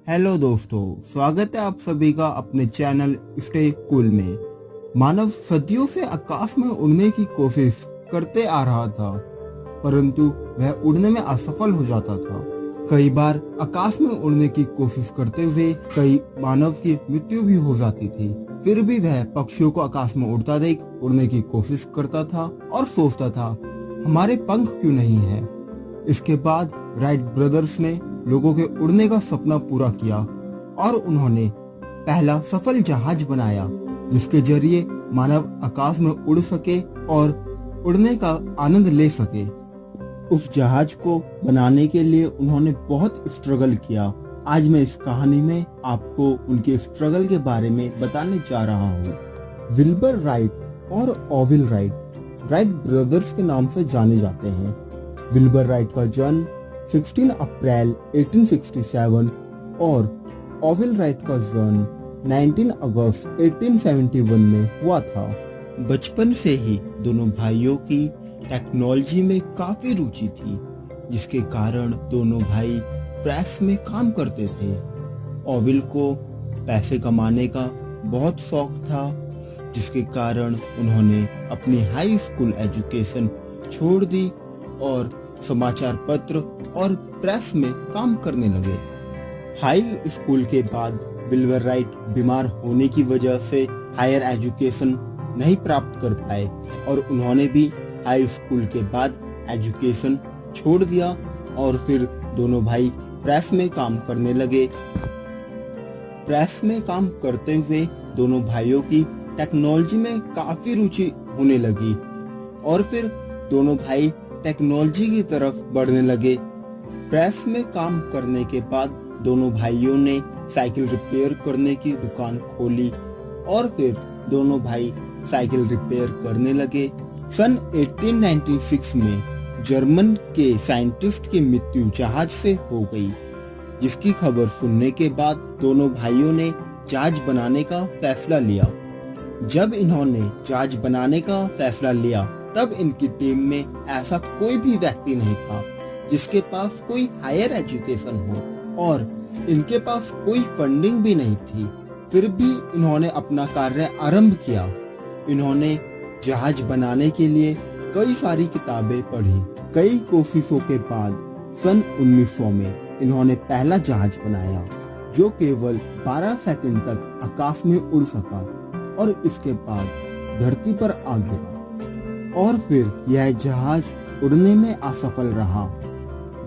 Hello दोस्तों, स्वागत है आप सभी का अपने चैनल स्टे कूल में। मानव सदियों से आकाश में उड़ने की कोशिश करते आ रहा था, परंतु वह उड़ने में असफल हो जाता था। कई बार आकाश में उड़ने की कोशिश करते हुए कई मानव की मृत्यु भी हो जाती थी। फिर भी वह पक्षियों को आकाश में उड़ता देख उड़ने की कोशिश करता था और सोचता था, हमारे पंख क्यों नहीं है। इसके बाद राइट ब्रदर्स ने लोगों के उड़ने का सपना पूरा किया और उन्होंने पहला सफल जहाज बनाया, जिसके जरिए मानव आकाश में उड़ सके और उड़ने का आनंद ले सके। उस जहाज को बनाने के लिए उन्होंने बहुत स्ट्रगल किया। आज मैं इस कहानी में आपको उनके स्ट्रगल के बारे में बताने जा रहा हूँ। विल्बर राइट और ओविल राइट ब्रदर्स के नाम से जाने जाते हैं। विल्बर राइट का जन्म 16 अप्रैल 1867 और ओविल राइट का जन्म 19 अगस्त 1871 में हुआ था। बचपन से ही दोनों भाइयों की टेक्नोलॉजी में काफी रुचि थी, जिसके कारण दोनों भाई प्रेस में काम करते थे। ओविल को पैसे कमाने का बहुत शौक था, जिसके कारण उन्होंने अपनी हाई स्कूल एजुकेशन छोड़ दी और समाचार पत्र और प्रेस में काम करने लगे। हाई स्कूल के बाद विल्बर राइट बीमार होने की वजह से हायर एजुकेशन नहीं प्राप्त कर पाए और उन्होंने भी हाई स्कूल के बाद एजुकेशन छोड़ दिया और फिर दोनों भाई प्रेस में काम करने लगे। प्रेस में काम करते हुए दोनों भाइयों की टेक्नोलॉजी में काफी रुचि होने लगी और फिर दोनों भाई टेक्नोलॉजी की तरफ बढ़ने लगे। प्रेस में काम करने के बाद दोनों भाइयों ने साइकिल रिपेयर करने की दुकान खोली और फिर दोनों भाई साइकिल रिपेयर करने लगे। सन 1896 में जर्मन के साइंटिस्ट की मृत्यु जहाज से हो गई, जिसकी खबर सुनने के बाद दोनों भाइयों ने जहाज बनाने का फैसला लिया। जब इन्होंने जहाज बनाने का फैसला लिया, तब इनकी टीम में ऐसा कोई भी व्यक्ति नहीं था जिसके पास कोई हायर एजुकेशन हो और इनके पास कोई फंडिंग भी नहीं थी। फिर भी इन्होंने अपना कार्य आरंभ किया। इन्होंने जहाज बनाने के लिए कई सारी किताबें पढ़ी। कई कोशिशों के बाद सन 1900 में इन्होंने पहला जहाज बनाया, जो केवल 12 सेकंड तक आकाश में उड़ सका और इसके बाद धरती पर आ गिरा और फिर यह जहाज उड़ने में असफल रहा।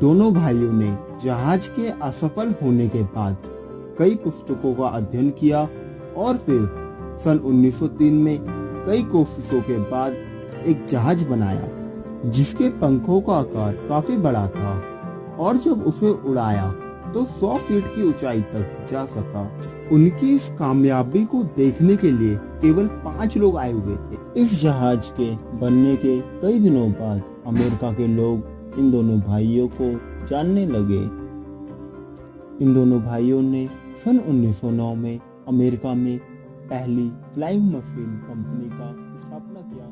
दोनों भाइयों ने जहाज के असफल होने के बाद कई पुस्तकों का अध्ययन किया और फिर सन 1903 में कई कोशिशों के बाद एक जहाज बनाया, जिसके पंखों का आकार काफी बड़ा था और जब उसे उड़ाया तो 100 फीट की ऊंचाई तक जा सका। उनकी इस कामयाबी को देखने के लिए केवल 5 लोग आए हुए थे। इस जहाज के बनने के कई दिनों बाद अमेरिका के लोग इन दोनों भाइयों को जानने लगे। इन दोनों भाइयों ने सन 1909 में अमेरिका में पहली फ्लाइंग मशीन कंपनी का स्थापना किया।